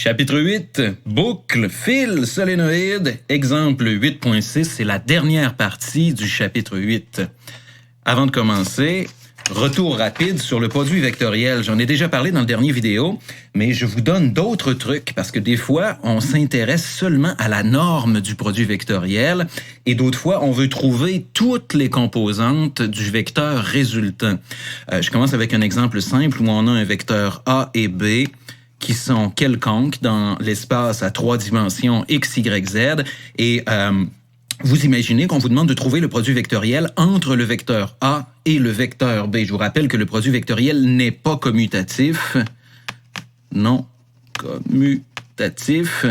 Chapitre 8, boucle, fil, solénoïde, exemple 8.6, c'est la dernière partie du chapitre 8. Avant de commencer, retour rapide sur le produit vectoriel. J'en ai déjà parlé dans le dernier vidéo, mais je vous donne d'autres trucs parce que des fois, on s'intéresse seulement à la norme du produit vectoriel et d'autres fois, on veut trouver toutes les composantes du vecteur résultant. Je commence avec un exemple simple où on a un vecteur A et B qui sont quelconques dans l'espace à 3 dimensions x, y, z. Et vous imaginez qu'on vous demande de trouver le produit vectoriel entre le vecteur A et le vecteur B. Je vous rappelle que le produit vectoriel n'est pas commutatif. Non commutatif.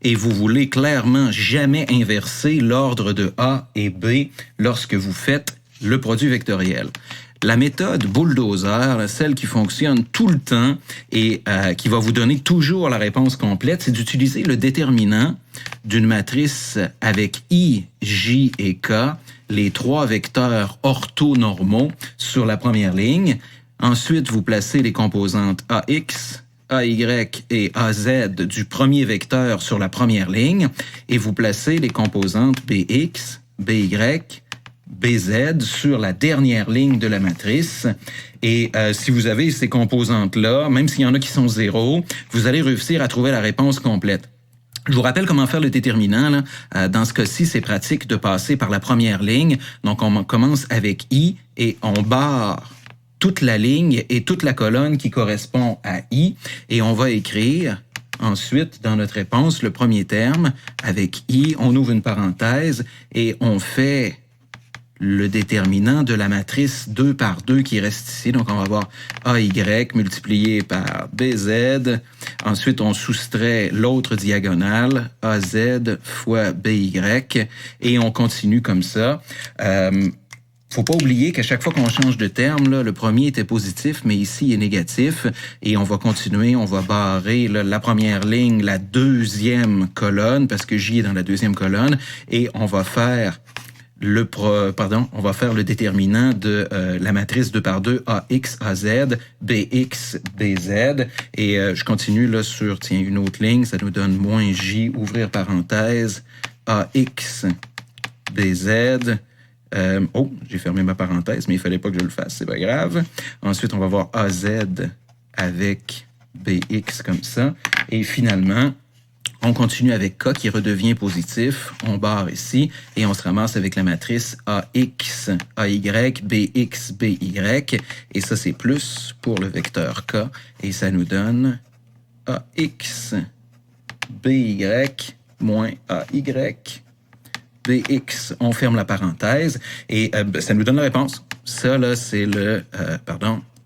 Et vous voulez clairement jamais inverser l'ordre de A et B lorsque vous faites le produit vectoriel. La méthode bulldozer, celle qui fonctionne tout le temps et qui va vous donner toujours la réponse complète, c'est d'utiliser le déterminant d'une matrice avec I, J et K, les trois vecteurs orthonormaux sur la première ligne. Ensuite, vous placez les composantes AX, AY et AZ du premier vecteur sur la première ligne et vous placez les composantes BX, BY, BZ sur la dernière ligne de la matrice. Et si vous avez ces composantes-là, même s'il y en a qui sont 0, vous allez réussir à trouver la réponse complète. Je vous rappelle comment faire le déterminant. Là. Dans ce cas-ci, c'est pratique de passer par la première ligne. Donc, on commence avec I et on barre toute la ligne et toute la colonne qui correspond à I. Et on va écrire ensuite, dans notre réponse, le premier terme avec I. On ouvre une parenthèse et on fait le déterminant de la matrice 2 par 2 qui reste ici. Donc, on va avoir AY multiplié par BZ. Ensuite, on soustrait l'autre diagonale, AZ fois BY. Et on continue comme ça. Faut pas oublier qu'à chaque fois qu'on change de terme, là, le premier était positif, mais ici il est négatif. Et on va continuer, on va barrer là, la première ligne, la deuxième colonne, parce que J est dans la deuxième colonne. Et on va faire on va faire le déterminant de la matrice 2 par 2 AX, AZ, BX, BZ. Et je continue là sur, une autre ligne, ça nous donne moins J, ouvrir parenthèse, AX, BZ. J'ai fermé ma parenthèse, mais il fallait pas que je le fasse, c'est pas grave. Ensuite, on va voir AZ avec BX comme ça. Et finalement, on continue avec K qui redevient positif. On barre ici et on se ramasse avec la matrice AX, AY, BX, BY. Et ça, c'est plus pour le vecteur K. Et ça nous donne AX, BY, moins AY, BX. On ferme la parenthèse et ça nous donne la réponse. Ça, là, c'est le,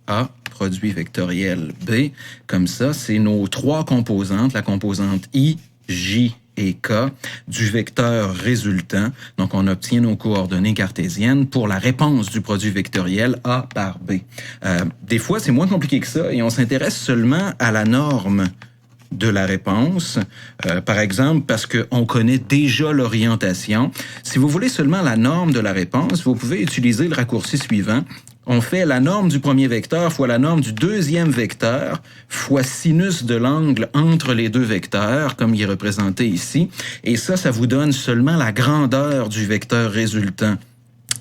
A, produit vectoriel B. Comme ça, c'est nos trois composantes, la composante I, J et K du vecteur résultant. Donc, on obtient nos coordonnées cartésiennes pour la réponse du produit vectoriel A par B. Des fois, c'est moins compliqué que ça et on s'intéresse seulement à la norme de la réponse, par exemple, parce qu'on connaît déjà l'orientation. Si vous voulez seulement la norme de la réponse, vous pouvez utiliser le raccourci suivant. On fait la norme du premier vecteur fois la norme du deuxième vecteur fois sinus de l'angle entre les deux vecteurs, comme il est représenté ici. Et ça vous donne seulement la grandeur du vecteur résultant.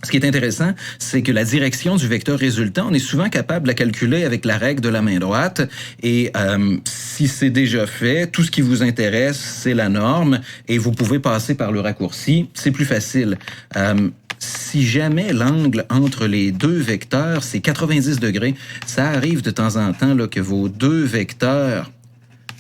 Ce qui est intéressant, c'est que la direction du vecteur résultant, on est souvent capable de la calculer avec la règle de la main droite. Et si c'est déjà fait, tout ce qui vous intéresse, c'est la norme. Et vous pouvez passer par le raccourci. C'est plus facile. Si jamais l'angle entre les deux vecteurs, c'est 90 degrés, ça arrive de temps en temps là, que vos deux vecteurs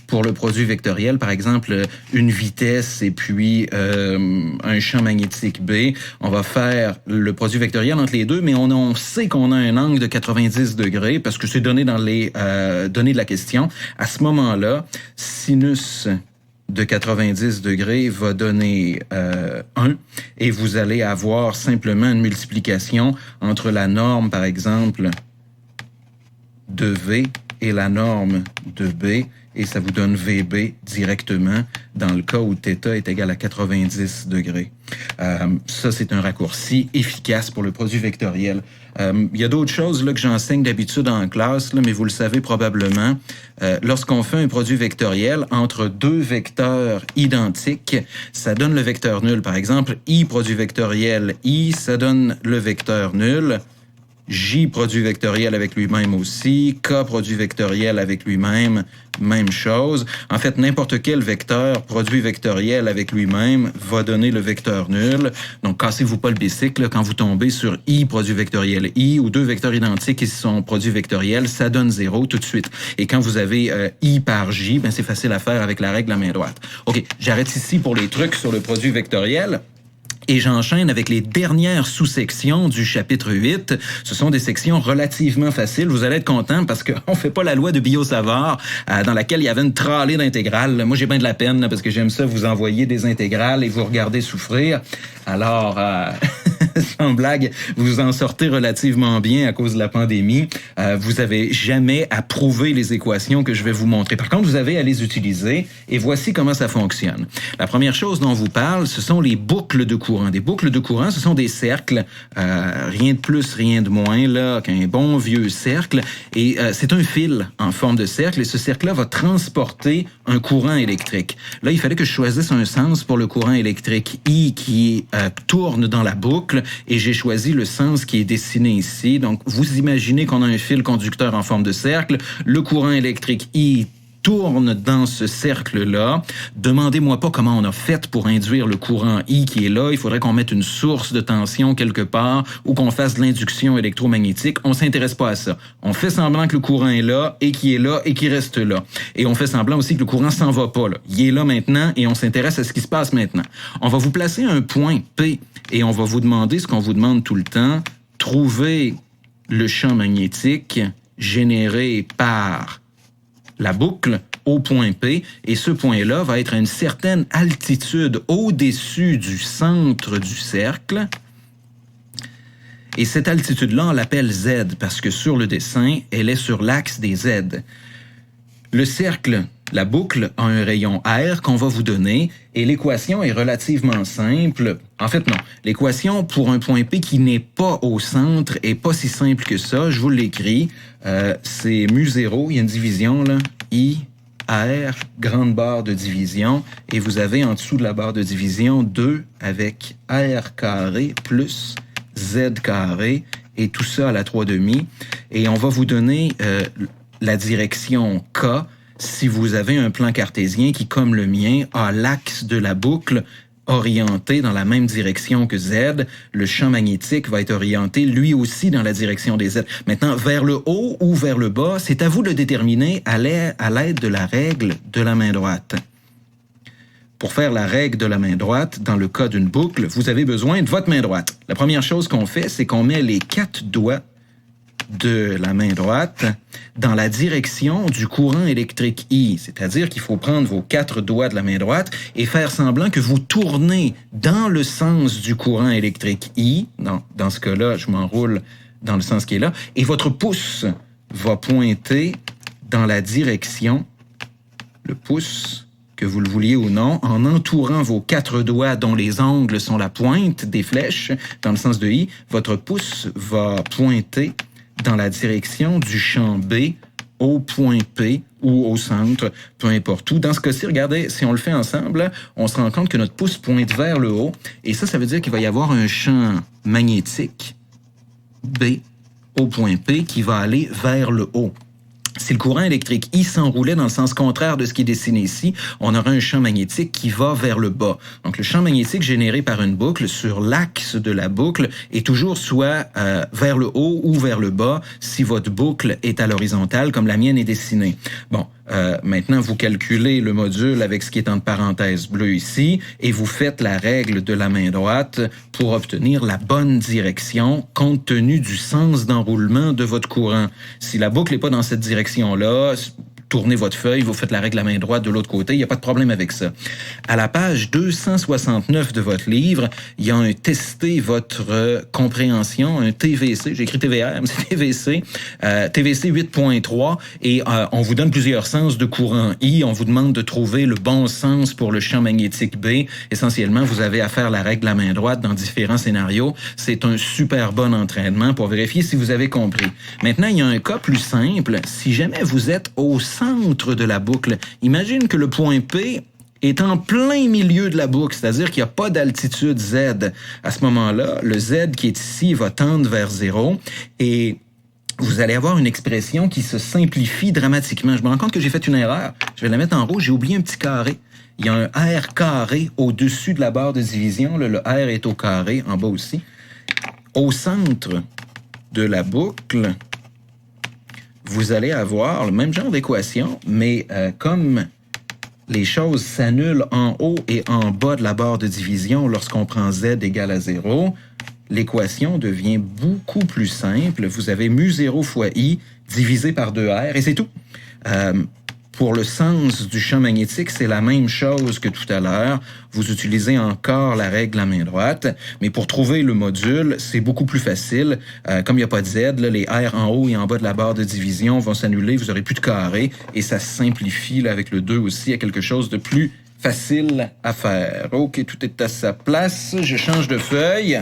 pour le produit vectoriel, par exemple, une vitesse et puis un champ magnétique B, on va faire le produit vectoriel entre les deux, mais on sait qu'on a un angle de 90 degrés parce que c'est donné dans les données de la question. À ce moment-là, sinus de 90 degrés va donner 1 et vous allez avoir simplement une multiplication entre la norme, par exemple, de V et la norme de B et ça vous donne VB directement dans le cas où θ est égal à 90 degrés. Ça, c'est un raccourci efficace pour le produit vectoriel. Il y a d'autres choses là, que j'enseigne d'habitude en classe, là, mais vous le savez probablement. Lorsqu'on fait un produit vectoriel entre deux vecteurs identiques, ça donne le vecteur nul. Par exemple, I produit vectoriel I, ça donne le vecteur nul. J produit vectoriel avec lui-même aussi, K produit vectoriel avec lui-même, même chose. En fait, n'importe quel vecteur produit vectoriel avec lui-même va donner le vecteur nul. Donc, cassez-vous pas le bicycle quand vous tombez sur I produit vectoriel I ou deux vecteurs identiques qui sont produits vectoriels, ça donne 0 tout de suite. Et quand vous avez I par J, ben c'est facile à faire avec la règle à main droite. OK, j'arrête ici pour les trucs sur le produit vectoriel. Et j'enchaîne avec les dernières sous-sections du chapitre 8. Ce sont des sections relativement faciles. Vous allez être content parce qu'on fait pas la loi de Biot-Savart dans laquelle il y avait une tralée d'intégrales. Moi, j'ai bien de la peine parce que j'aime ça vous envoyer des intégrales et vous regarder souffrir. Alors, sans blague, vous en sortez relativement bien à cause de la pandémie. Vous avez jamais à prouver les équations que je vais vous montrer. Par contre, vous avez à les utiliser et voici comment ça fonctionne. La première chose dont on vous parle, ce sont les boucles de courant. Des boucles de courant, ce sont des cercles, rien de plus, rien de moins là qu'un bon vieux cercle. Et c'est un fil en forme de cercle et ce cercle-là va transporter un courant électrique. Là, il fallait que je choisisse un sens pour le courant électrique I qui tourne dans la boucle et j'ai choisi le sens qui est dessiné ici. Donc, vous imaginez qu'on a un fil conducteur en forme de cercle. Le courant électrique I tourne dans ce cercle-là. Demandez-moi pas comment on a fait pour induire le courant I qui est là. Il faudrait qu'on mette une source de tension quelque part ou qu'on fasse de l'induction électromagnétique. On s'intéresse pas à ça. On fait semblant que le courant est là et qui est là et qui reste là. Et on fait semblant aussi que le courant s'en va pas là. Il est là maintenant et on s'intéresse à ce qui se passe maintenant. On va vous placer un point P et on va vous demander ce qu'on vous demande tout le temps. Trouver le champ magnétique généré par la boucle au point P, et ce point-là va être à une certaine altitude au-dessus du centre du cercle. Et cette altitude-là, on l'appelle Z, parce que sur le dessin, elle est sur l'axe des Z. Le cercle, la boucle, a un rayon R qu'on va vous donner, et l'équation est relativement simple. En fait, non. L'équation pour un point P qui n'est pas au centre est pas si simple que ça. Je vous l'écris. C'est mu0, il y a une division, là. I, R, grande barre de division. Et vous avez en dessous de la barre de division 2 avec R carré plus Z carré. Et tout ça à la 3/2. Et on va vous donner la direction K si vous avez un plan cartésien qui, comme le mien, a l'axe de la boucle orienté dans la même direction que Z. Le champ magnétique va être orienté lui aussi dans la direction des Z. Maintenant, vers le haut ou vers le bas, c'est à vous de le déterminer à l'aide de la règle de la main droite. Pour faire la règle de la main droite, dans le cas d'une boucle, vous avez besoin de votre main droite. La première chose qu'on fait, c'est qu'on met les 4 doigts de la main droite dans la direction du courant électrique I. C'est-à-dire qu'il faut prendre vos 4 doigts de la main droite et faire semblant que vous tournez dans le sens du courant électrique I. Dans ce cas-là, je m'enroule dans le sens qui est là. Et votre pouce va pointer dans la direction, le pouce, que vous le vouliez ou non, en entourant vos 4 doigts dont les angles sont la pointe des flèches dans le sens de I. Votre pouce va pointer dans la direction du champ B au point P ou au centre, peu importe où. Dans ce cas-ci, regardez, si on le fait ensemble, on se rend compte que notre pouce pointe vers le haut. Et ça veut dire qu'il va y avoir un champ magnétique B au point P qui va aller vers le haut. Si le courant électrique I s'enroulait dans le sens contraire de ce qui est dessiné ici, on aura un champ magnétique qui va vers le bas. Donc, le champ magnétique généré par une boucle sur l'axe de la boucle est toujours soit vers le haut ou vers le bas si votre boucle est à l'horizontale comme la mienne est dessinée. Bon, maintenant, vous calculez le module avec ce qui est entre parenthèses bleu ici et vous faites la règle de la main droite pour obtenir la bonne direction compte tenu du sens d'enroulement de votre courant. Si la boucle n'est pas dans cette direction-là, tournez votre feuille, vous faites la règle à main droite de l'autre côté, il n'y a pas de problème avec ça. À la page 269 de votre livre, il y a un tester votre compréhension, un TVC, j'ai écrit TVR, mais c'est TVC, TVC 8.3, et on vous donne plusieurs sens de courant I, on vous demande de trouver le bon sens pour le champ magnétique B. Essentiellement, vous avez à faire la règle à main droite dans différents scénarios. C'est un super bon entraînement pour vérifier si vous avez compris. Maintenant, il y a un cas plus simple. Si jamais vous êtes au centre de la boucle, imagine que le point P est en plein milieu de la boucle, c'est-à-dire qu'il n'y a pas d'altitude Z. À ce moment-là, le Z qui est ici va tendre vers 0 et vous allez avoir une expression qui se simplifie dramatiquement. Je me rends compte que j'ai fait une erreur. Je vais la mettre en rouge. J'ai oublié un petit carré. Il y a un R carré au-dessus de la barre de division. Là, le R est au carré, en bas aussi. Au centre de la boucle, vous allez avoir le même genre d'équation, mais comme les choses s'annulent en haut et en bas de la barre de division lorsqu'on prend Z égale à 0, l'équation devient beaucoup plus simple. Vous avez mu0 fois I divisé par 2R et c'est tout. Pour le sens du champ magnétique, c'est la même chose que tout à l'heure. Vous utilisez encore la règle à main droite, mais pour trouver le module, c'est beaucoup plus facile. Comme il n'y a pas de Z, là, les R en haut et en bas de la barre de division vont s'annuler, vous n'aurez plus de carré, et ça se simplifie là, avec le 2 aussi à quelque chose de plus facile à faire. OK, tout est à sa place. Je change de feuille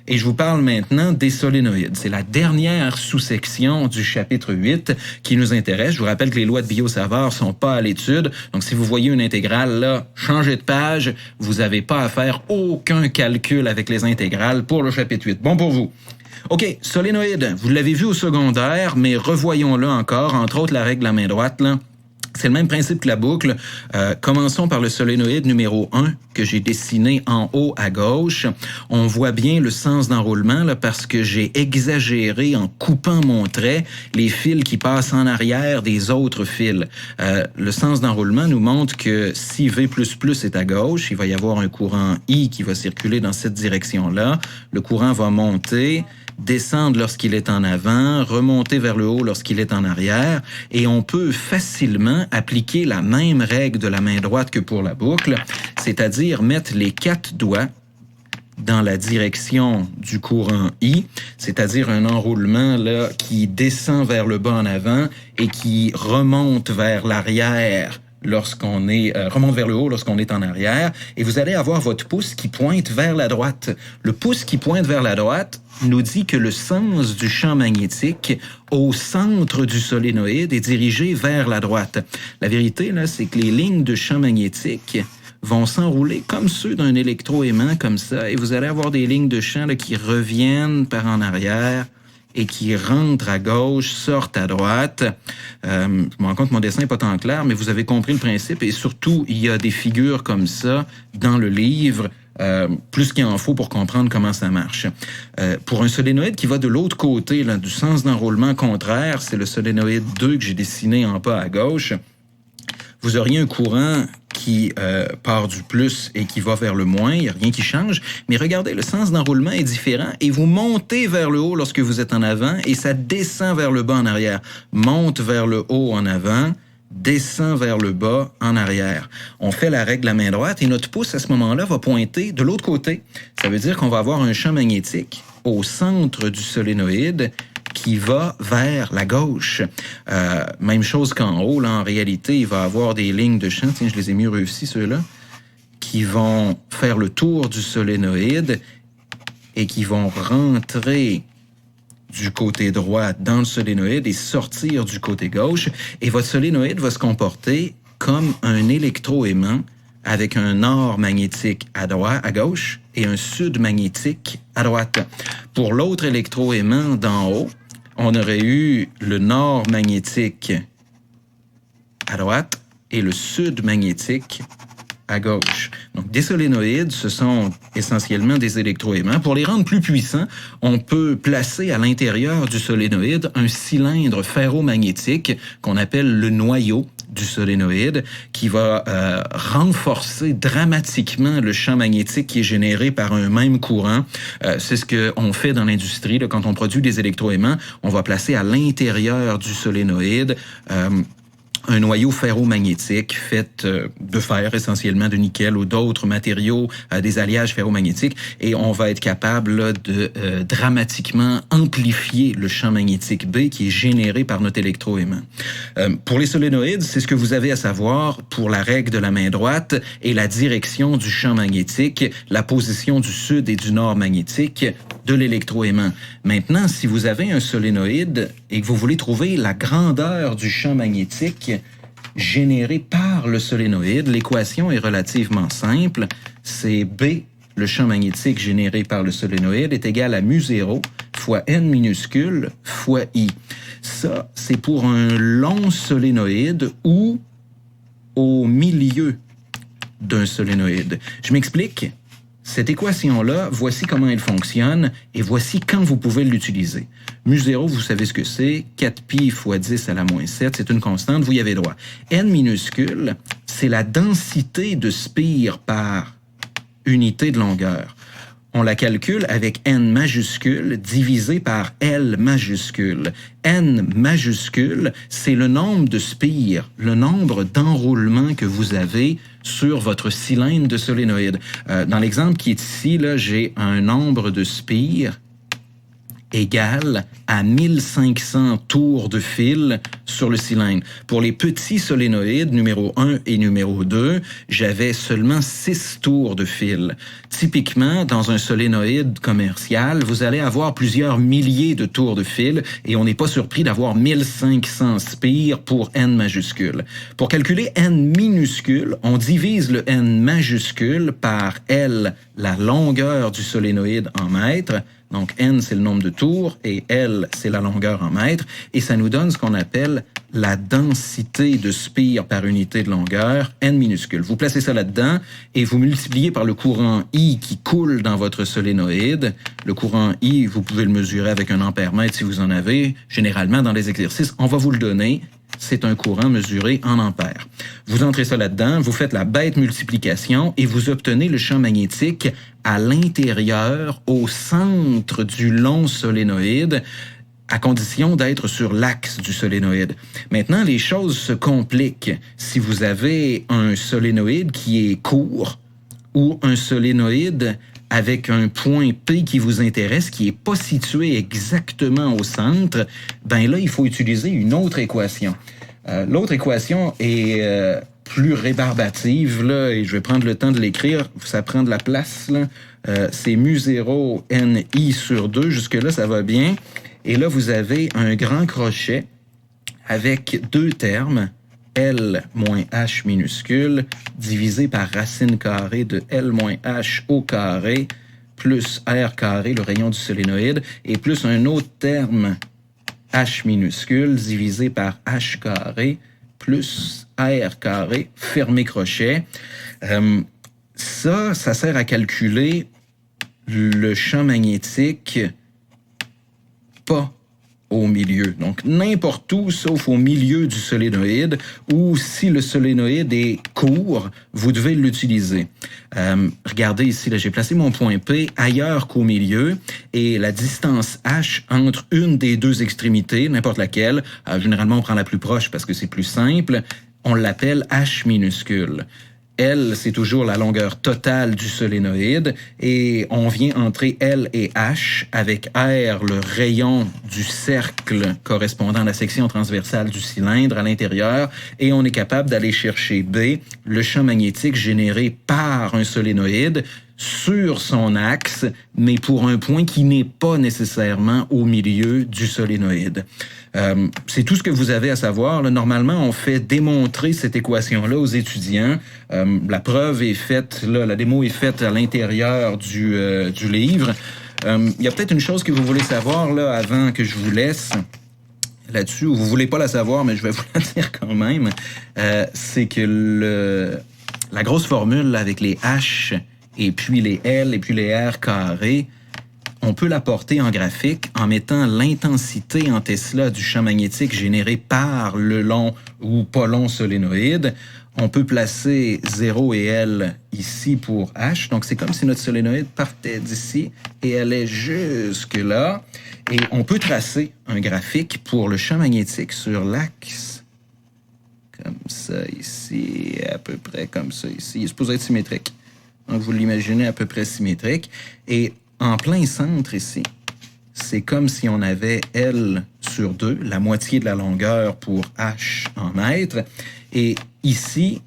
et je vous parle maintenant des solénoïdes. C'est la dernière sous-section du chapitre 8 qui nous intéresse. Je vous rappelle que les lois de Biot-Savart sont pas à l'étude. Donc, si vous voyez une intégrale, là, changez de page. Vous n'avez pas à faire aucun calcul avec les intégrales pour le chapitre 8. Bon pour vous. OK, solénoïde. Vous l'avez vu au secondaire, mais revoyons-le encore. Entre autres, la règle à main droite, là. C'est le même principe que la boucle. Commençons par le solénoïde numéro 1 que j'ai dessiné en haut à gauche. On voit bien le sens d'enroulement là, parce que j'ai exagéré en coupant mon trait les fils qui passent en arrière des autres fils. Le sens d'enroulement nous montre que si V++ est à gauche, il va y avoir un courant I qui va circuler dans cette direction-là. Le courant va monter, descendre lorsqu'il est en avant, remonter vers le haut lorsqu'il est en arrière, et on peut facilement appliquer la même règle de la main droite que pour la boucle, c'est-à-dire mettre les 4 doigts dans la direction du courant I, c'est-à-dire un enroulement là qui descend vers le bas en avant et qui remonte vers l'arrière lorsqu'on est remonte vers le haut lorsqu'on est en arrière, et vous allez avoir votre pouce qui pointe vers la droite. Le pouce qui pointe vers la droite nous dit que le sens du champ magnétique au centre du solénoïde est dirigé vers la droite. La vérité, là, c'est que les lignes de champ magnétique vont s'enrouler comme ceux d'un électroaimant, comme ça, et vous allez avoir des lignes de champ là, qui reviennent par en arrière et qui rentrent à gauche, sortent à droite. Je me rends compte que mon dessin n'est pas tant clair, mais vous avez compris le principe, et surtout, il y a des figures comme ça dans le livre, plus qu'il en faut pour comprendre comment ça marche. Pour un solénoïde qui va de l'autre côté, là, du sens d'enroulement contraire, c'est le solénoïde 2 que j'ai dessiné en bas à gauche, vous auriez un courant qui part du plus et qui va vers le moins, il n'y a rien qui change, mais regardez, le sens d'enroulement est différent et vous montez vers le haut lorsque vous êtes en avant et ça descend vers le bas en arrière. Monte vers le haut en avant, descend vers le bas en arrière. On fait la règle à main droite et notre pouce à ce moment-là va pointer de l'autre côté. Ça veut dire qu'on va avoir un champ magnétique au centre du solénoïde qui va vers la gauche. Même chose qu'en haut, là, en réalité, il va avoir des lignes de champ, tiens, je les ai mieux réussi, ceux-là, qui vont faire le tour du solénoïde et qui vont rentrer du côté droit dans le solénoïde et sortir du côté gauche. Et votre solénoïde va se comporter comme un électroaimant avec un nord magnétique à droite, à gauche, et un sud magnétique à droite. Pour l'autre électroaimant d'en haut, on aurait eu le nord magnétique à droite et le sud magnétique à gauche. Donc, des solénoïdes, ce sont essentiellement des électroaimants. Pour les rendre plus puissants, on peut placer à l'intérieur du solénoïde un cylindre ferromagnétique qu'on appelle le noyau du solénoïde, qui va renforcer dramatiquement le champ magnétique qui est généré par un même courant. C'est ce qu'on fait dans l'industrie. Là, quand on produit des électroaimants, on va placer à l'intérieur du solénoïde un noyau ferromagnétique fait de fer, essentiellement de nickel ou d'autres matériaux, des alliages ferromagnétiques, et on va être capable là, de dramatiquement amplifier le champ magnétique B qui est généré par notre électroaimant. Pour les solénoïdes, c'est ce que vous avez à savoir pour la règle de la main droite et la direction du champ magnétique, la position du sud et du nord magnétique de l'électroaimant. Maintenant, si vous avez un solénoïde et que vous voulez trouver la grandeur du champ magnétique généré par le solénoïde, l'équation est relativement simple. C'est B, le champ magnétique généré par le solénoïde, est égal à mu0 fois n minuscule fois I. Ça, c'est pour un long solénoïde ou au milieu d'un solénoïde. Je m'explique. Cette équation-là, voici comment elle fonctionne et voici quand vous pouvez l'utiliser. Mu0, vous savez ce que c'est, 4pi fois 10 à la moins 7, c'est une constante, vous y avez droit. N minuscule, c'est la densité de spire par unité de longueur. On la calcule avec N majuscule divisé par L majuscule. N majuscule, c'est le nombre de spires, le nombre d'enroulements que vous avez sur votre cylindre de solénoïde. Dans l'exemple qui est ici, là, j'ai un nombre de spires égal à 1500 tours de fil sur le cylindre. Pour les petits solénoïdes, numéro 1 et numéro 2, j'avais seulement 6 tours de fil. Typiquement, dans un solénoïde commercial, vous allez avoir plusieurs milliers de tours de fil et on n'est pas surpris d'avoir 1500 spires pour N majuscule. Pour calculer N minuscule, on divise le N majuscule par L, la longueur du solénoïde en mètres. Donc, N, c'est le nombre de tours et L, c'est la longueur en mètres. Et ça nous donne ce qu'on appelle la densité de spire par unité de longueur, N minuscule. Vous placez ça là-dedans et vous multipliez par le courant I qui coule dans votre solénoïde. Le courant I, vous pouvez le mesurer avec un ampère-mètre si vous en avez. Généralement, dans les exercices, on va vous le donner. C'est un courant mesuré en ampères. Vous entrez ça là-dedans, vous faites la bête multiplication et vous obtenez le champ magnétique à l'intérieur, au centre du long solénoïde, à condition d'être sur l'axe du solénoïde. Maintenant, les choses se compliquent. Si vous avez un solénoïde qui est court ou un solénoïde avec un point P qui vous intéresse, qui n'est pas situé exactement au centre, ben là, il faut utiliser une autre équation. L'autre équation est plus rébarbative, là, et je vais prendre le temps de l'écrire, ça prend de la place, là. C'est mu0 ni sur 2, jusque-là, ça va bien. Et là, vous avez un grand crochet avec deux termes, L moins H minuscule, divisé par racine carrée de L moins H au carré, plus R carré, le rayon du solénoïde, et plus un autre terme, H minuscule, divisé par H carré, plus R carré, fermé crochet. Ça sert à calculer le champ magnétique pas au milieu. Donc, n'importe où, sauf au milieu du solénoïde, ou si le solénoïde est court, vous devez l'utiliser. Regardez ici, là, j'ai placé mon point P ailleurs qu'au milieu, et la distance H entre une des deux extrémités, n'importe laquelle, généralement on prend la plus proche parce que c'est plus simple, on l'appelle H minuscule. L, c'est toujours la longueur totale du solénoïde et on vient entrer L et H avec R, le rayon du cercle correspondant à la section transversale du cylindre à l'intérieur et on est capable d'aller chercher B, le champ magnétique généré par un solénoïde sur son axe, mais pour un point qui n'est pas nécessairement au milieu du solénoïde. C'est tout ce que vous avez à savoir. Là, normalement, on fait démontrer cette équation-là aux étudiants. La preuve est faite, là, la démo est faite à l'intérieur du livre. Il y a peut-être une chose que vous voulez savoir là avant que je vous laisse là-dessus, ou vous voulez pas la savoir, mais je vais vous la dire quand même. C'est que la grosse formule là, avec les H et puis les L et puis les R carrés, on peut l'apporter en graphique en mettant l'intensité en Tesla du champ magnétique généré par le long ou pas long solénoïde. On peut placer 0 et L ici pour H. Donc, c'est comme si notre solénoïde partait d'ici et allait jusque là. Et on peut tracer un graphique pour le champ magnétique sur l'axe, comme ça ici, à peu près comme ça ici. Il est supposé être symétrique. Donc, vous l'imaginez à peu près symétrique. Et en plein centre ici, c'est comme si on avait L sur 2, la moitié de la longueur pour H en mètres. Et ici,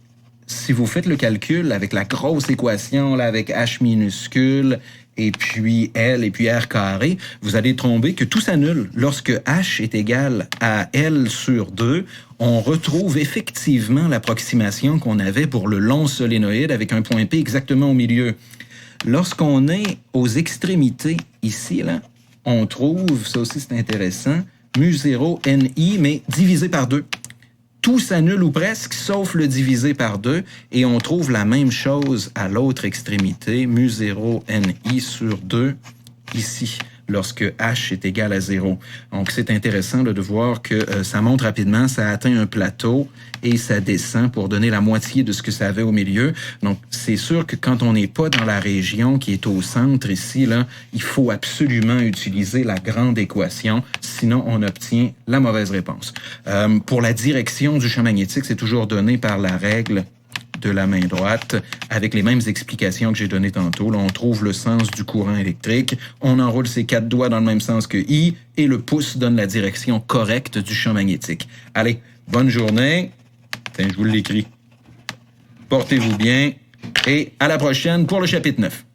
si vous faites le calcul avec la grosse équation, là, avec H minuscule, et puis L, et puis R carré, vous allez tomber que tout s'annule. Lorsque H est égal à L sur 2, on retrouve effectivement l'approximation qu'on avait pour le long solénoïde avec un point P exactement au milieu. Lorsqu'on est aux extrémités, ici, là, on trouve, ça aussi c'est intéressant, mu0 ni, mais divisé par 2. Tout s'annule ou presque, sauf le divisé par 2, et on trouve la même chose à l'autre extrémité, mu0 ni sur 2, ici, lorsque h est égal à 0. Donc, c'est intéressant là, de voir que ça monte rapidement, ça atteint un plateau et ça descend pour donner la moitié de ce que ça avait au milieu. Donc, c'est sûr que quand on n'est pas dans la région qui est au centre ici, là, il faut absolument utiliser la grande équation, sinon on obtient la mauvaise réponse. Pour la direction du champ magnétique, c'est toujours donné par la règle de la main droite, avec les mêmes explications que j'ai données tantôt. Là, on trouve le sens du courant électrique, on enroule ses 4 doigts dans le même sens que I, et le pouce donne la direction correcte du champ magnétique. Allez, bonne journée. Tiens, je vous l'écris. Portez-vous bien, et à la prochaine pour le chapitre 9.